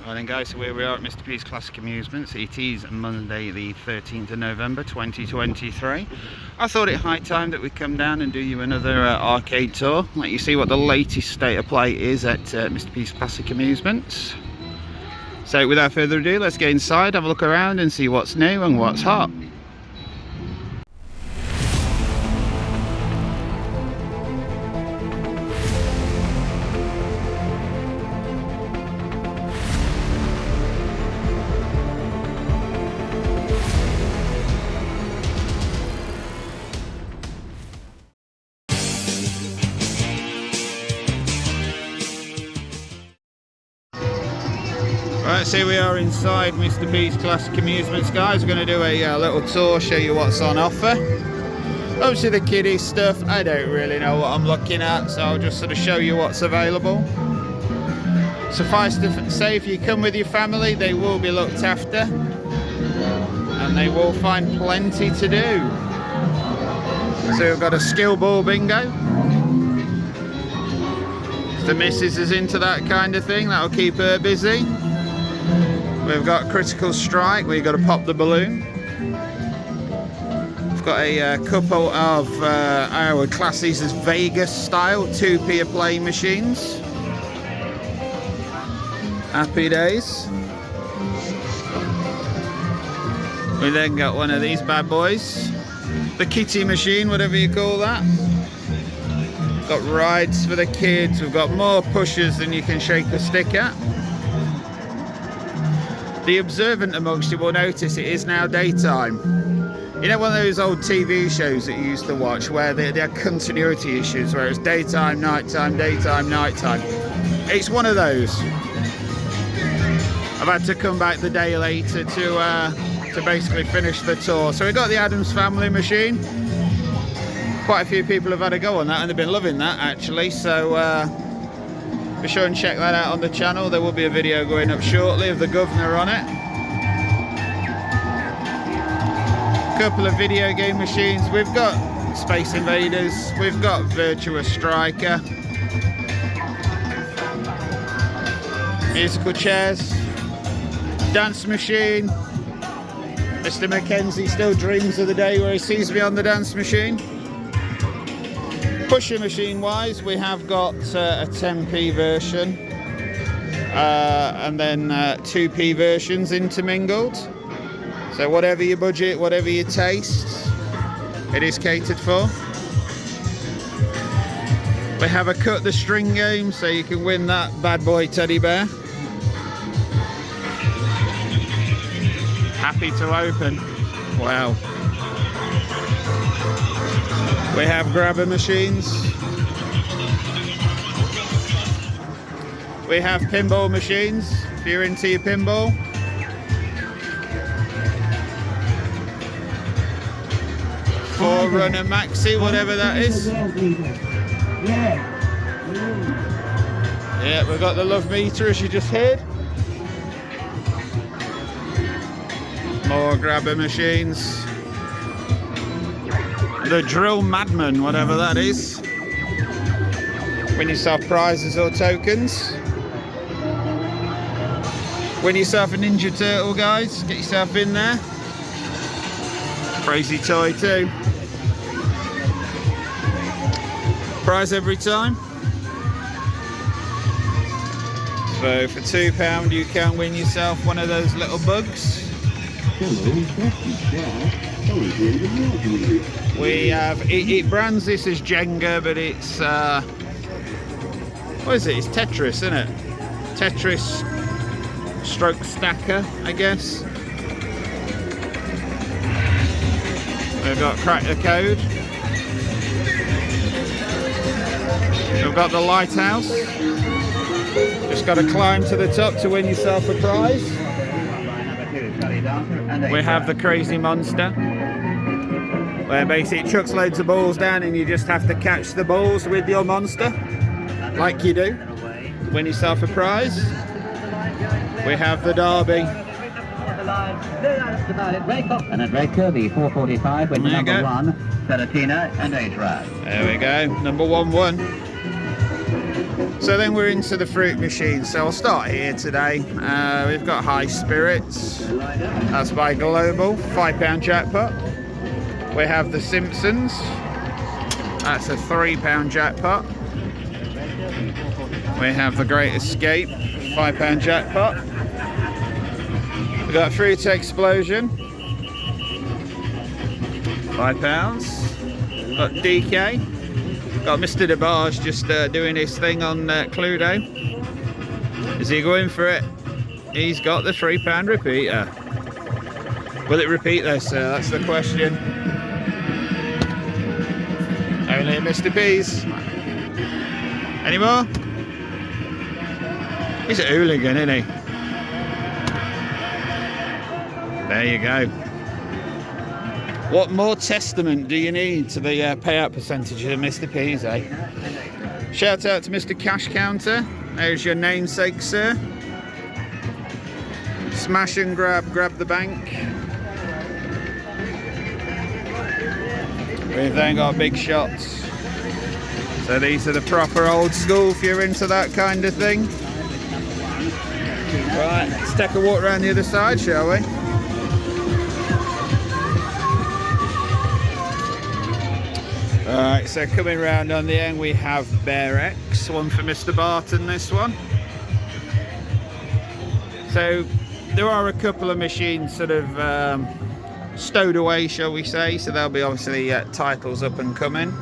Right then guys, so here we are at Mr. P's Classic Amusements. It is Monday the 13th of November 2023. I thought it high time that we come down and do you another arcade tour. Let you see what the latest state of play is at Mr. P's Classic Amusements. So without further ado, let's get inside, have a look around and see what's new and what's hot. Right, so here we are inside Mr. P's Classic Amusements, guys. We're going to do a little tour, show you what's on offer. Obviously the kiddie stuff, I don't really know what I'm looking at, so I'll just sort of show you what's available. Suffice to say, if you come with your family, they will be looked after and they will find plenty to do. So we've got a skill ball bingo. If the missus is into that kind of thing, that'll keep her busy. We've got critical strike where you've got to pop the balloon. We've got a couple of our classes as Vegas style 2p a play machines. Happy days. We then got one of these bad boys, the kitty machine, whatever you call that. Got rides for the kids. We've got more pushers than you can shake the stick at. The observant amongst you will notice it is now daytime. You know, one of those old TV shows that you used to watch where they had continuity issues, where it's daytime, nighttime, daytime, nighttime. It's one of those. I've had to come back the day later to basically finish the tour. So we got the Addams Family machine. Quite a few people have had a go on that and they've been loving that actually. So be sure and check that out on the channel. There will be a video going up shortly of the Governor on it. A couple of video game machines. We've got Space Invaders. We've got Virtuous Striker. Musical chairs. Dance machine. Mr. Mackenzie still dreams of the day where he sees me on the dance machine. Pusher machine wise, we have got a 10p version and then 2p versions intermingled. So whatever your budget, whatever your taste, it is catered for. We have a cut the string game, so you can win that bad boy teddy bear. Happy to open. Wow. We have grabber machines. We have pinball machines, if you're into your pinball. Forerunner Maxi, whatever that is. Yeah, we've got the love meter as you just heard. More grabber machines. The Drill Madman, whatever that is. Win yourself prizes or tokens. Win yourself a Ninja Turtle, guys. Get yourself in there. Crazy toy too. Prize every time. So for £2 you can win yourself one of those little bugs. We have, it brands this as Jenga, but it's, what is it? It's Tetris, isn't it? Tetris stroke stacker, I guess. We've got Crack the Code. We've got the Lighthouse. Just got to climb to the top to win yourself a prize. We have the Crazy Monster, where basically it chucks loads of balls down and you just have to catch the balls with your monster, like you do, win yourself a prize. We have the Derby. And at Redcar, the 445 with number 1, Feratina and 8 Rad. There we go, number 1 won. So then we're into the fruit machine. So I'll start here today. We've got High Spirits. That's by Global, £5 jackpot. We have The Simpsons. That's a £3 jackpot. We have The Great Escape, £5 jackpot. We've got Fruit Explosion, £5. Got DK. Got Mr. DeBarge just doing his thing on Cluedo. Is he going for it? He's got the £3 repeater. Will it repeat though, sir? That's the question. Only Mr. B's. Any more? He's a hooligan, isn't he? There you go. What more testament do you need to the payout percentage of Mr. P's, eh? Shout out to Mr. Cash Counter. There's your namesake, sir. Smash and grab the bank. We've then got Big Shots. So these are the proper old school if you're into that kind of thing. Right, let's take a walk around the other side, shall we? Alright, so coming round on the end we have Bear X, one for Mr. Barton, this one. So there are a couple of machines sort of stowed away, shall we say, so there'll be obviously titles up and coming.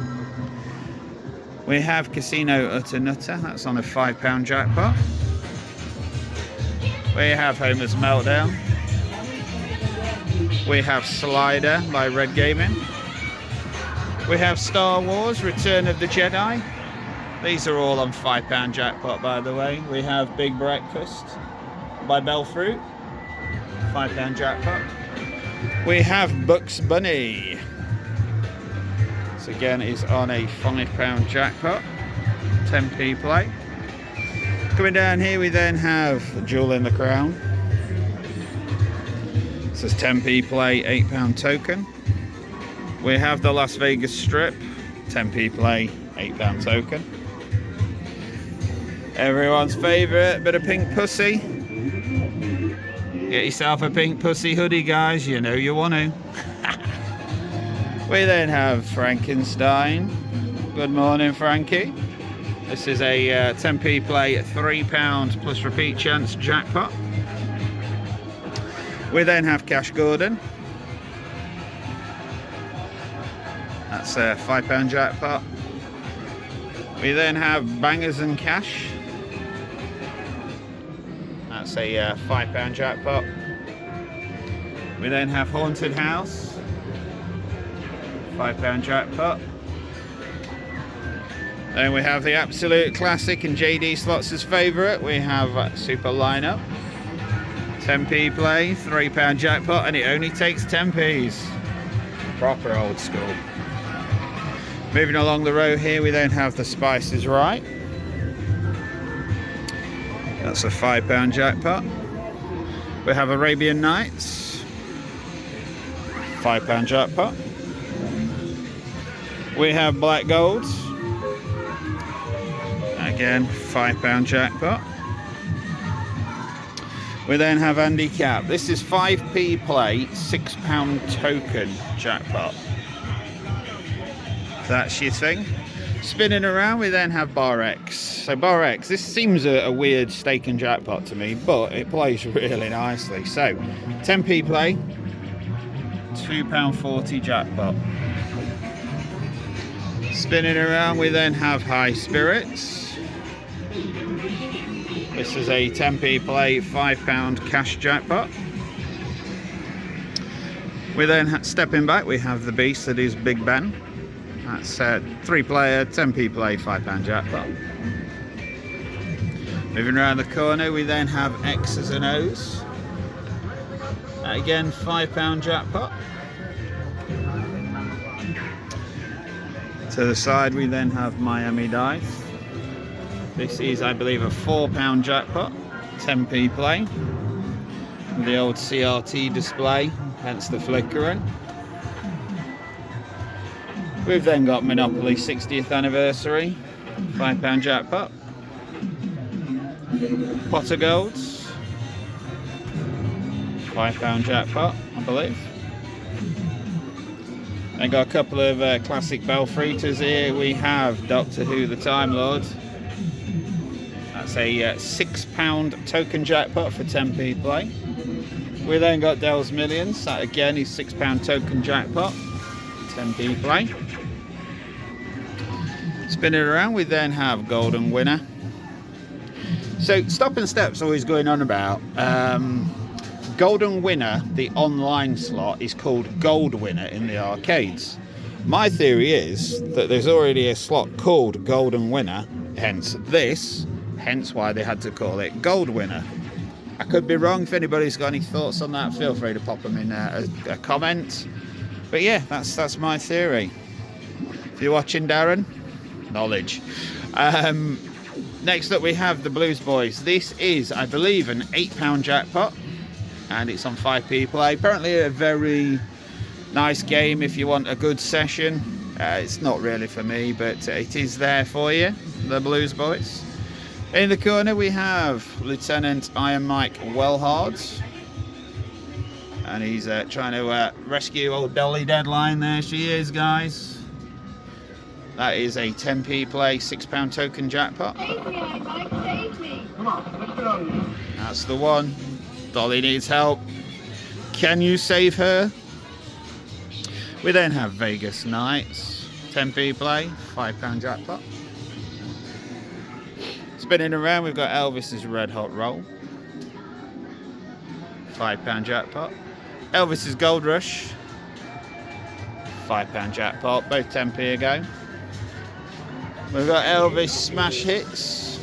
We have Casino Utter Nutter, that's on a £5 jackpot. We have Homer's Meltdown. We have Slider by Red Gaming. We have Star Wars Return of the Jedi. These are all on £5 jackpot, by the way. We have Big Breakfast by Reelfruits, £5 jackpot. We have Bugs Bunny. This again is on a £5 jackpot, 10p play. Coming down here we then have Jewel in the Crown. This is 10p play, £8 token. We have the Las Vegas Strip, 10p play, £8 token. Everyone's favourite, bit of Pink Pussy. Get yourself a Pink Pussy hoodie, guys, you know you want to. We then have Frankenstein. Good morning, Frankie. This is a 10p play, £3 plus repeat chance jackpot. We then have Cash Gordon. That's a £5 jackpot. We then have Bangers and Cash. That's a £5 jackpot. We then have Haunted House. £5 jackpot. Then we have the absolute classic and JD Slots' favourite. We have Super Lineup. 10p play, £3 jackpot, and it only takes 10p's. Proper old school. Moving along the row here, we then have The Spice Is Right. That's a £5 jackpot. We have Arabian Nights. £5 jackpot. We have Black Gold. Again, £5 jackpot. We then have Andy Cap. This is 5p play, £6 token jackpot. That's your thing. Spinning around, we then have Bar X. So Bar X, this seems a weird stake and jackpot to me, but it plays really nicely. So 10p play, £2.40 jackpot. Spinning around, we then have High Spirits. This is a 10p play, £5 cash jackpot. We then, stepping back, we have the beast that is Big Ben. That's 3-player, 10p play, £5 jackpot. Moving around the corner, we then have X's and O's. Again, £5 jackpot. To the side, we then have Miami Dice. This is, I believe, a £4 jackpot, 10p play. The old CRT display, hence the flickering. We've then got Monopoly 60th anniversary, £5 jackpot. Pot of golds. £5 jackpot, I believe. And got a couple of classic Reelfruits here. We have Doctor Who the Time Lord. That's a £6 token jackpot for 10p play. We then got Dell's Millions. That again is £6 token jackpot, 10p play. Spin it around, we then have Golden Winner. So Stop and Step's always going on about Golden Winner, the online slot, is called Gold Winner in the arcades. My theory is that there's already a slot called Golden Winner, hence why they had to call it Gold Winner. I could be wrong. If anybody's got any thoughts on that, feel free to pop them in a comment. But yeah, that's my theory. If you're watching, Darren, knowledge. Next up we have the Blues Boys. This is, I believe, an £8 jackpot, and it's on 5p play. Apparently a very nice game if you want a good session. It's not really for me, but it is there for you, the Blues Boys. In the corner we have Lieutenant Iron Mike Wellhard, and he's trying to rescue old Dolly Deadline. There she is, guys. That is a 10p play, £6 token jackpot. That's the one. Dolly needs help. Can you save her? We then have Vegas Nights, 10p play, £5 jackpot. Spinning around, we've got Elvis's Red Hot Roll, £5 jackpot. Elvis's Gold Rush, £5 jackpot, both 10p ago. We've got Elvis Smash Hits,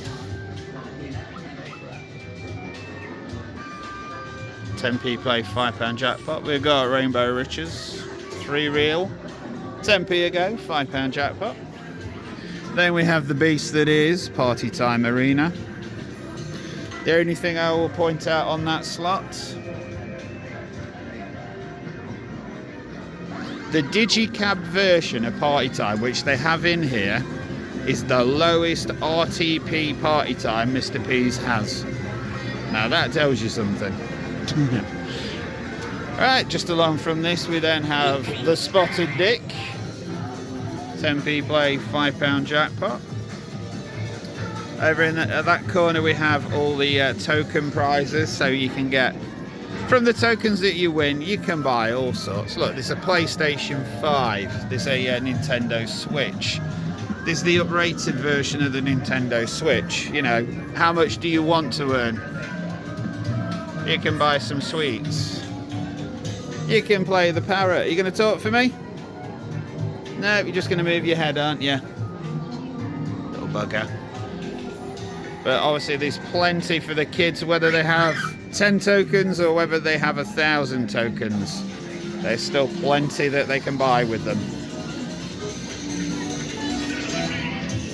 10p play, £5 jackpot. We've got Rainbow Riches, 3 reel, 10p ago, £5 jackpot. Then we have the beast that is Party Time Arena. The only thing I will point out on that slot, the Digicab version of Party Time, which they have in here, is the lowest RTP Party Time Mr. P's has. Now that tells you something. Alright, just along from this we then have the Spotted Dick, 10p play, £5 jackpot. Over in that corner we have all the token prizes, so you can get, from the tokens that you win, you can buy all sorts. Look, there's a PlayStation 5, there's a Nintendo Switch. This is the uprated version of the Nintendo Switch. You know, how much do you want to earn? You can buy some sweets. You can play the parrot. Are you going to talk for me? No, you're just going to move your head, aren't you? Little bugger. But obviously there's plenty for the kids, whether they have 10 tokens or whether they have 1,000 tokens. There's still plenty that they can buy with them.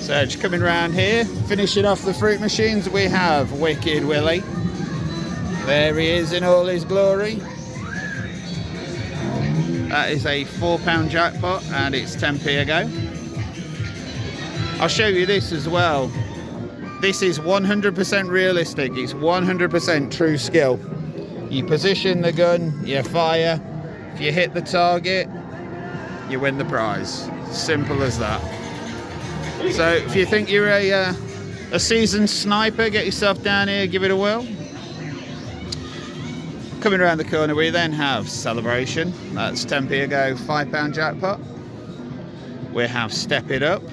So just coming around here, finishing off the fruit machines, we have Wicked Willie. There he is in all his glory. That is a £4 jackpot and it's 10p ago. I'll show you this as well. This is 100% realistic. It's 100% true skill. You position the gun, you fire. If you hit the target, you win the prize. Simple as that. So if you think you're a seasoned sniper, get yourself down here, give it a whirl. Coming around the corner we then have Celebration. That's 10p ago, £5 jackpot. We have Step It Up,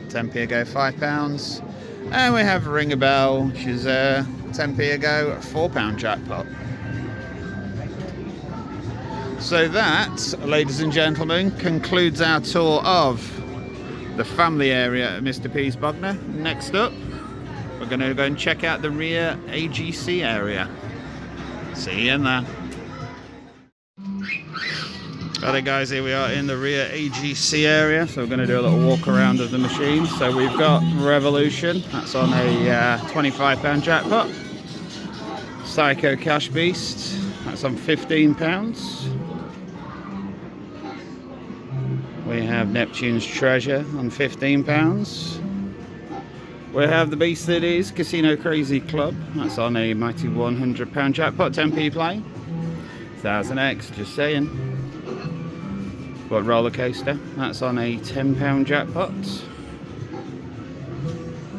10p ago, £5. And we have Ring a Bell, which is 10p ago, £4 jackpot. So that, ladies and gentlemen, concludes our tour of the family area at Mr. P's Bognor. Next up, we're going to go and check out the rear AGC area. See you in there. Alright guys, here we are in the rear AGC area, so we're going to do a little walk around of the machine. So we've got Revolution, that's on a £25 jackpot. Psycho Cash Beast, that's on £15. We have Neptune's Treasure on £15. We have the beast that is Casino Crazy Club. That's on a mighty £100 jackpot, 10p play. 1000x, just saying. What roller coaster? That's on a £10 jackpot.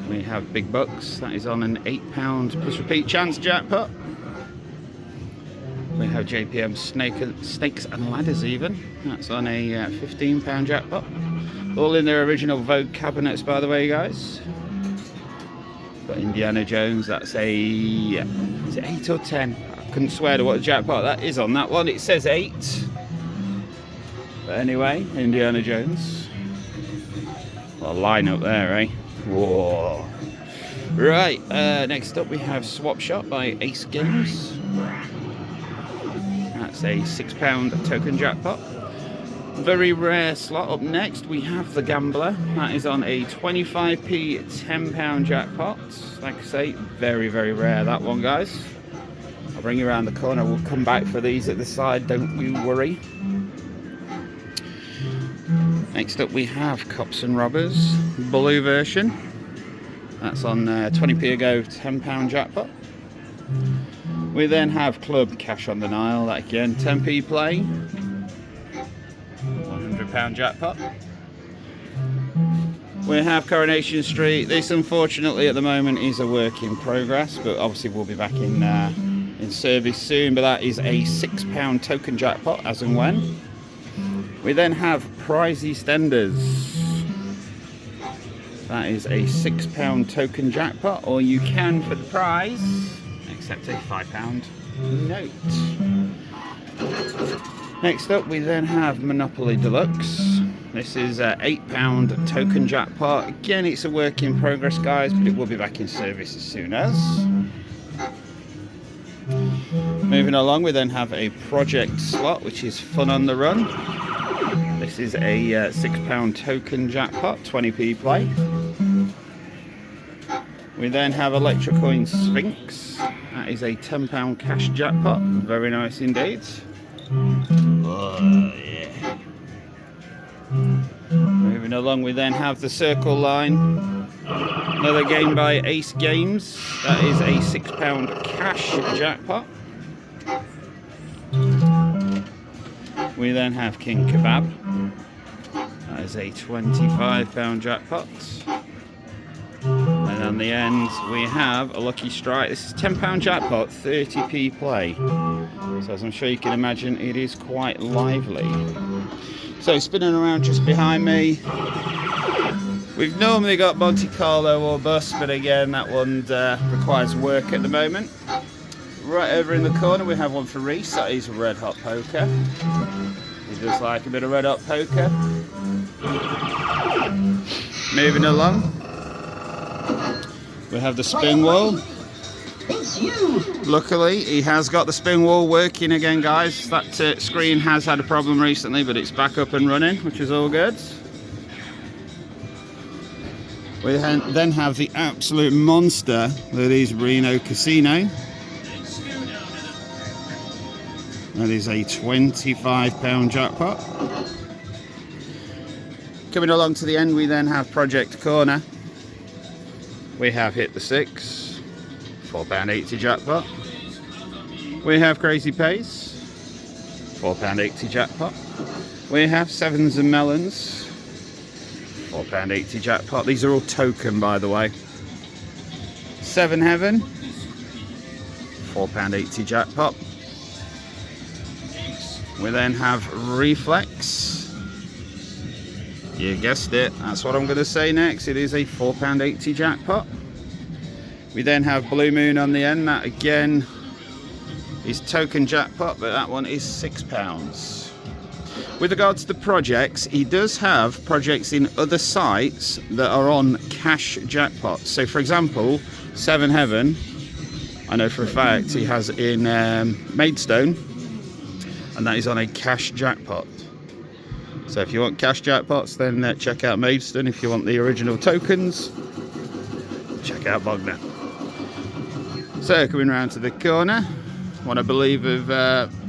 We have Big Bucks. That is on an £8 plus repeat chance jackpot. We have JPM Snakes and Ladders even. That's on a £15 jackpot. All in their original Vogue cabinets, by the way, guys. Got Indiana Jones. That's a... is it 8 or 10? I couldn't swear to what the jackpot that is on that one. It says 8. But anyway, Indiana Jones. What a lineup there, eh? Whoa. Right, next up we have Swap Shop by Ace Games. That's a £6 token jackpot. Very rare slot. Up next we have the Gambler. That is on a 25p £10 jackpot. Like I say, very rare that one, guys. I'll bring you around the corner. We'll come back for these at the side, don't you worry. Next up we have Cops and Robbers blue version. That's on 20p ago £10 jackpot. We then have Club Cash on the Nile. That again 10p play. £100 jackpot. We have Coronation Street. This unfortunately at the moment is a work in progress, but obviously we'll be back in service soon. But that is a £6 token jackpot as and when. We then have Prize EastEnders. That is a £6 token jackpot, or you can for the prize accept a £5 note. Next up we then have Monopoly Deluxe. This is a £8 token jackpot. Again, it's a work in progress, guys, but it will be back in service as soon as. Moving along, we then have a project slot, which is Fun on the Run. This is a £6 token jackpot, 20p play. We then have Electrocoin Sphinx. That is a £10 cash jackpot. Very nice indeed. Oh, yeah. Moving along, we then have the Circle Line. Another game by Ace Games. That is a £6 cash jackpot. We then have King Kebab. That is a £25 jackpot. And on the end we have a Lucky Strike. This is £10 jackpot, 30p play. So as I'm sure you can imagine, it is quite lively. So spinning around just behind me, we've normally got Monte Carlo or Bus, but again that one requires work at the moment. Right over in the corner we have one for Reese. That is Red Hot Poker. He does like a bit of Red Hot Poker. Moving along, we have the spin wall. Luckily he has got the spin wall working again, guys. That screen has had a problem recently, but it's back up and running, which is all good. We then have the absolute monster that is Reno Casino. That is a £25 jackpot. Coming along to the end, we then have Project Corner. We have Hit the Six, £4.80 jackpot. We have Crazy Pace, £4.80 jackpot. We have Sevens and Melons, £4.80 jackpot. These are all token, by the way. Seven Heaven, £4.80 jackpot. We then have Reflex. You guessed it, that's what I'm going to say next. It is a £4.80 jackpot. We then have Blue Moon on the end. That again is token jackpot, but that one is £6. With regards to the projects, he does have projects in other sites that are on cash jackpots. So for example, Seven Heaven, I know for a fact he has in Maidstone, and that is on a cash jackpot. So if you want cash jackpots, then check out Maidstone. If you want the original tokens, check out Bognor. So coming round to the corner, one I believe of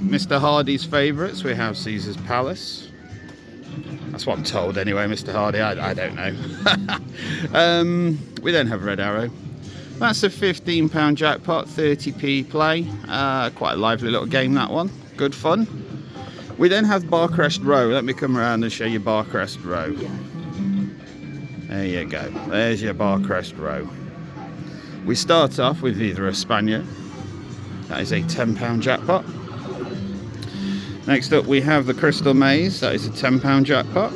Mr. Hardy's favourites, we have Caesar's Palace. That's what I'm told anyway, Mr. Hardy. I don't know. We then have Red Arrow. That's a £15 jackpot, 30p play. Quite a lively little game, that one. Good fun. We then have Barcrest Row. Let me come around and show you Barcrest Row. There you go. There's your Barcrest Row. We start off with either a Spaniard. That is a £10 jackpot. Next up we have the Crystal Maze. That is a £10 jackpot.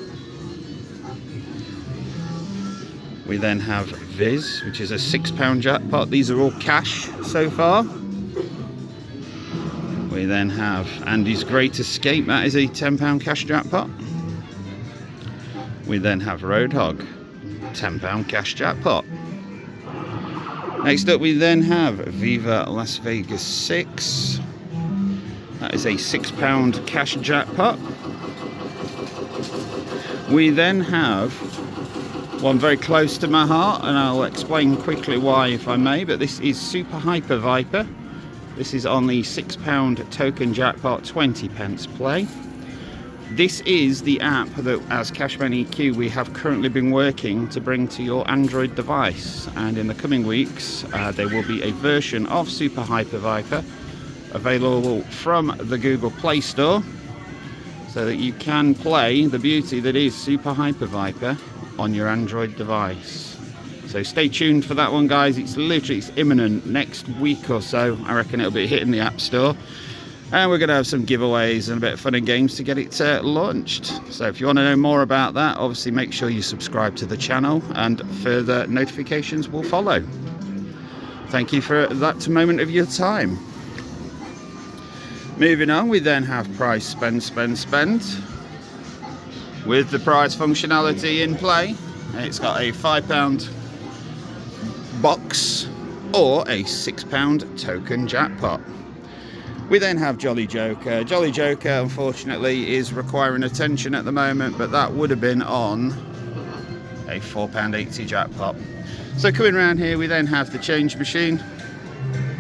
We then have Viz, which is a £6 jackpot. These are all cash so far. We then have Andy's Great Escape. That is a £10 cash jackpot. We then have Roadhog, £10 cash jackpot. Next up we then have Viva Las Vegas 6. That is a £6 cash jackpot. We then have one very close to my heart, and I'll explain quickly why if I may, but this is Super Hyper Viper. This is on the £6 token jackpot, 20p play. This is the app that, as Cashman EQ, we have currently been working to bring to your Android device, and in the coming weeks there will be a version of Super Hyper Viper available from the Google Play Store, so that you can play the beauty that is Super Hyper Viper on your Android device. So stay tuned for that one, guys. It's imminent. Next week or so I reckon it'll be hitting the App Store, and we're going to have some giveaways and a bit of fun and games to get it launched. So if you want to know more about that, obviously make sure you subscribe to the channel, and further notifications will follow. Thank you for that moment of your time. Moving on, we then have Price Spend Spend Spend. With the prize functionality in play, it's got a £5 box or a £6 token jackpot. We then have Jolly Joker. Jolly Joker, unfortunately, is requiring attention at the moment, but that would have been on a £4.80 jackpot. So coming around here, we then have the change machine,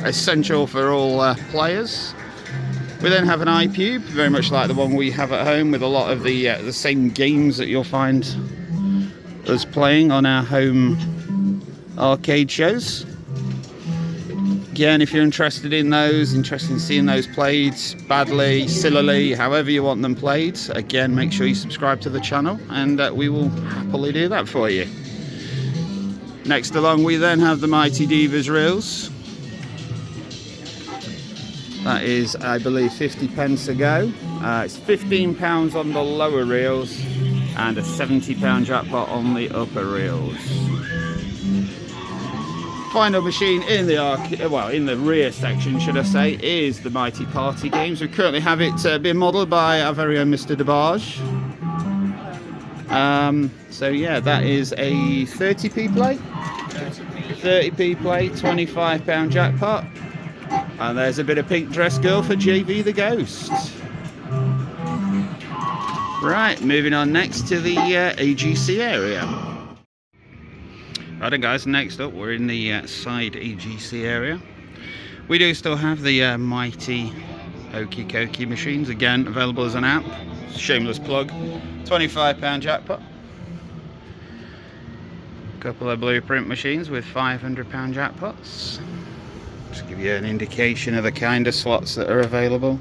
essential for all players. We then have an iCube, very much like the one we have at home, with a lot of the same games that you'll find us playing on our home arcade shows. Again, if you're interested in those, interested in seeing those played badly, sillily, however you want them played, again, make sure you subscribe to the channel, and we will happily do that for you. Next along, we then have the Mighty Divas Reels. That is, I believe, 50p a go. It's £15 on the lower reels and a £70 jackpot on the upper reels. Final machine in the in the rear section, should I say, is the Mighty Party Games. We currently have it being modelled by our very own Mr. DeBarge. So yeah, that is a 30p play. 30p play, £25 jackpot. And there's a bit of pink dress girl for JV the Ghost. Right, moving on next to the AGC area. Right then, guys, next up we're in the side AGC area. We do still have the Mighty Hokey Cokey machines, again available as an app. Shameless plug. £25 jackpot. A couple of blueprint machines with £500 jackpots. Just give you an indication of the kind of slots that are available.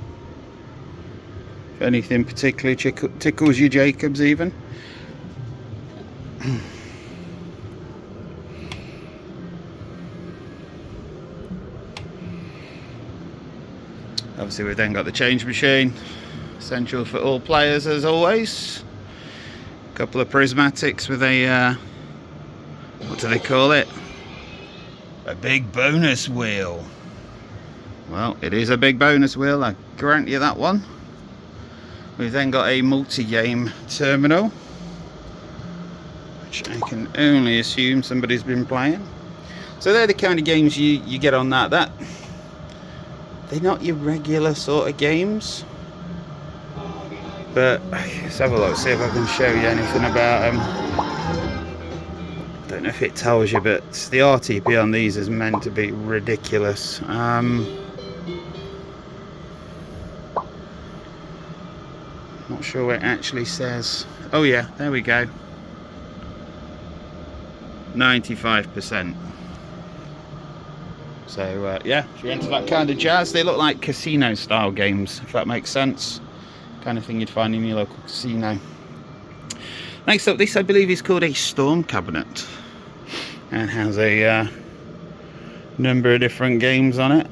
If anything particularly tickles you, Jacobs, even. Obviously, we've then got the change machine, essential for all players as always. A couple of prismatics with a what do they call it? A big bonus wheel. Well, it is a big bonus wheel, I grant you that one. We've then got a multi-game terminal, which I can only assume somebody's been playing. So they're the kind of games you get on that. They're not your regular sort of games. But let's have a look, see if I can show you anything about them. Don't know if it tells you, but the RTP on these is meant to be ridiculous. Not sure where it actually says. Oh yeah, there we go. 95%. So yeah, if you're into that kind of jazz, they look like casino style games, if that makes sense. Kind of thing you'd find in your local casino. Next up, this I believe is called a storm cabinet, and has a number of different games on it.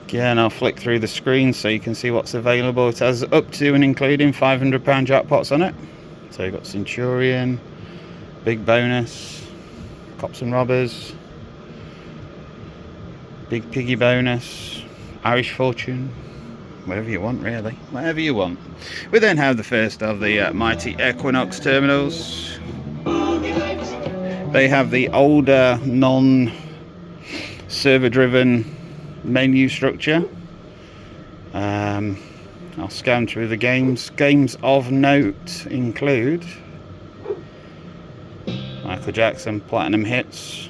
Again, I'll flick through the screen so you can see what's available. It has up to and including £500 jackpots on it. So you've got Centurion, Big Bonus, Cops and Robbers, Big Piggy Bonus, Irish Fortune, whatever you want really, whatever you want. We then have the first of the mighty Equinox terminals. They have the older non-server driven menu structure. I'll scan through the games. Games of note include Michael Jackson Platinum Hits.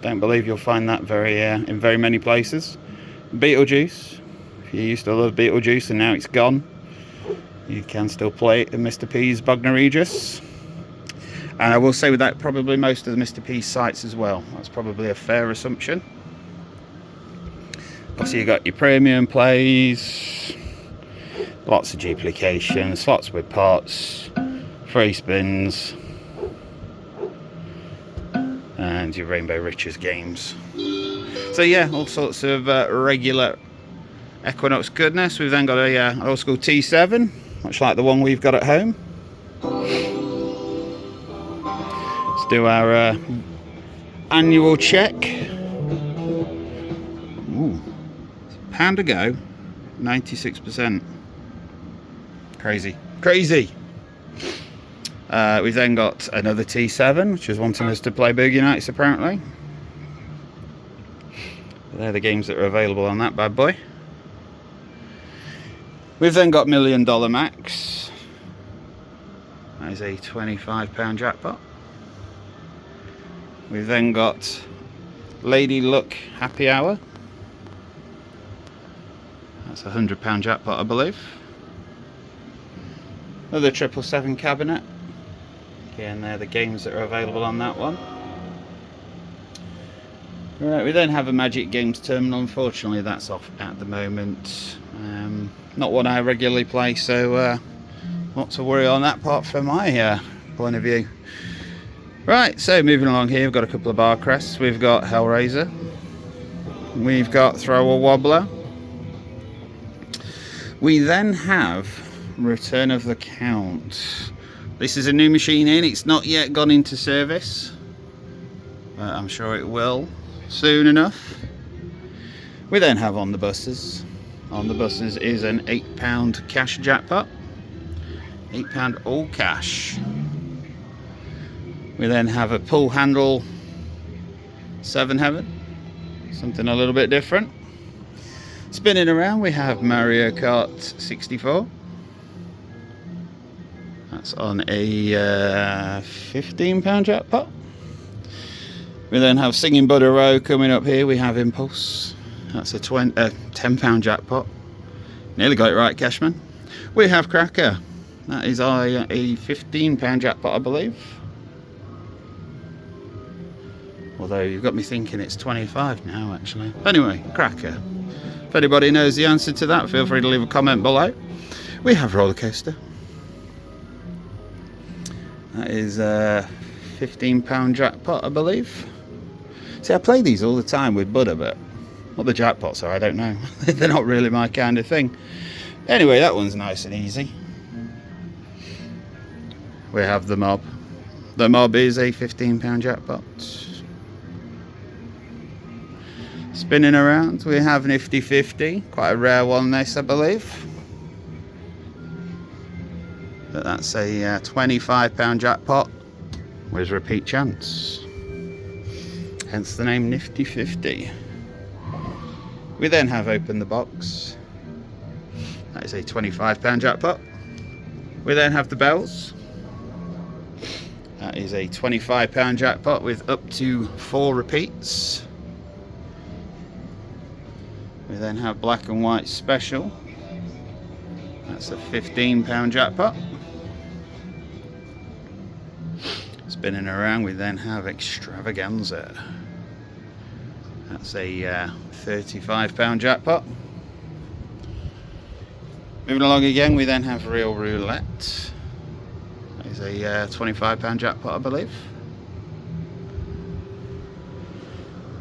Don't believe you'll find that in very many places. Beetlejuice. If you used to love Beetlejuice and now it's gone, you can still play it in Mr. P's Bognor Regis. And I will say with that, probably most of the Mr. P sites as well. That's probably a fair assumption. Obviously you got your premium plays, lots of duplication, slots with pots, free spins, and your Rainbow Riches games. So yeah, all sorts of regular Equinox goodness. We've then got a old school T7, much like the one we've got at home. Let's do our annual check. Ooh. Pound to go, 96%. Crazy. We've then got another T7, which is wanting us to play Boogie Nights apparently. They're the games that are available on that bad boy. We've then got $1 Million Max. That is a £25 jackpot. We've then got Lady Luck Happy Hour. That's a £100 jackpot, I believe. Another 777 cabinet. Again, they're the games that are available on that one. Right, we then have a Magic Games terminal. Unfortunately, that's off at the moment. Not one I regularly play, so not to worry on that part from my point of view. Right, so moving along here, we've got a couple of bar crests. We've got Hellraiser. We've got Throw a Wobbler. We then have Return of the Count. This is a new machine in. It's not yet gone into service, but I'm sure it will soon enough. We then have On the Buses. On the Buses is an £8 cash jackpot. £8 all cash. We then have a pull handle 7 Heaven. Something a little bit different. Spinning around, we have Mario Kart 64. That's on a £15 jackpot. We then have Singing Butter Row coming up here. We have Impulse. That's a £10 jackpot. Nearly got it right, Cashman. We have Cracker. That is a £15 jackpot, I believe. Although you've got me thinking it's 25 now, actually. Anyway, Cracker. If anybody knows the answer to that, feel free to leave a comment below. We have Roller Coaster. That is a £15 jackpot, I believe. See, I play these all the time with Buddha, but what the jackpots are, I don't know. They're not really my kind of thing. Anyway, that one's nice and easy. We have The Mob. The Mob is a £15 jackpot. Spinning around, we have Nifty 50. Quite a rare one, this, I believe. But that's a £25 jackpot with repeat chance. Hence the name Nifty 50. We then have Open the Box. That is a £25 jackpot. We then have the Bells. That is a £25 jackpot with up to 4 repeats. We then have Black and White Special. That's a £15 jackpot. Spinning around, we then have Extravaganza. That's a £35 jackpot. Moving along again, we then have Real Roulette. That is a £25 jackpot, I believe.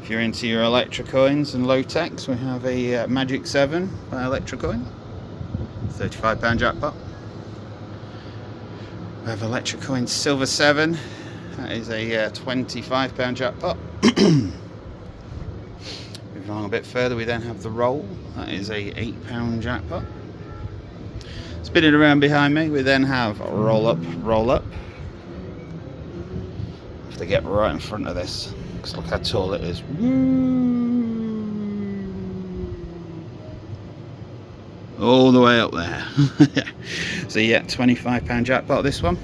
If you're into your Electra coins and low techs, we have a Magic 7 Electra coin, £35 jackpot. We have Electra coin Silver 7, that is a £25 jackpot. Moving along a bit further, we then have the Roll, that is a £8 jackpot. Spinning around behind me, we then have Roll Up, Roll Up. I have to get right in front of this. Look how tall it is. All the way up there. So yeah, £25 jackpot this one.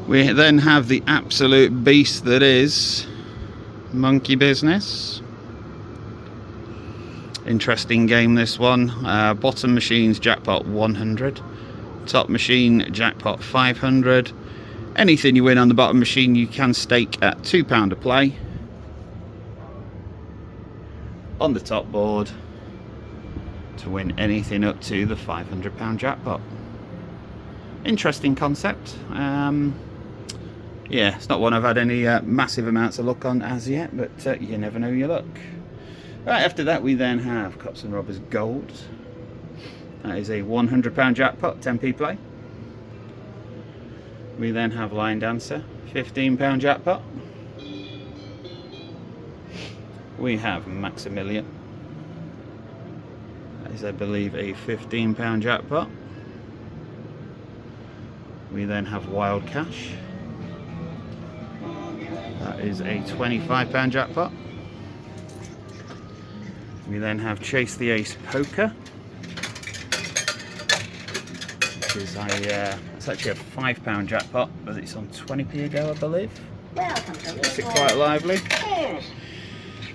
We then have the absolute beast that is Monkey Business. Interesting game this one. Bottom machines jackpot 100. Top machine jackpot 500. Anything you win on the bottom machine you can stake at £2 a play. On the top board to win anything up to the £500 jackpot. Interesting concept. Yeah, it's not one I've had any massive amounts of luck on as yet, but you never know your luck. Right, after that we then have Cops and Robbers Gold. That is a £100 jackpot, 10p play. We then have Lion Dancer, £15 jackpot. We have Amelia. That is, I believe, a £15 jackpot. We then have Wild Cash. That is a £25 jackpot. We then have Chase the Ace Poker. Is it's actually a £5 jackpot, but it's on 20p ago, I believe. Makes it quite lively.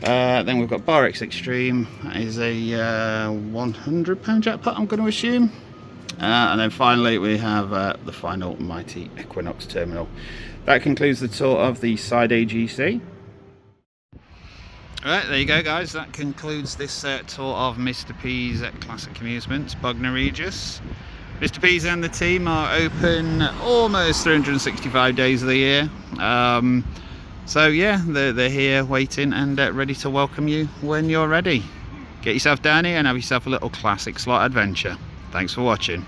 Then we've got Bar X Extreme. That is a £100 jackpot, I'm going to assume. And then finally we have the final Mighty Equinox Terminal. That concludes the tour of the Side AGC. Alright, there you go guys, that concludes this tour of Mr. P's Classic Amusements, Bognor, Regis. Mr. P's and the team are open almost 365 days of the year. So yeah, they're here waiting and ready to welcome you when you're ready. Get yourself down here and have yourself a little classic slot adventure. Thanks for watching.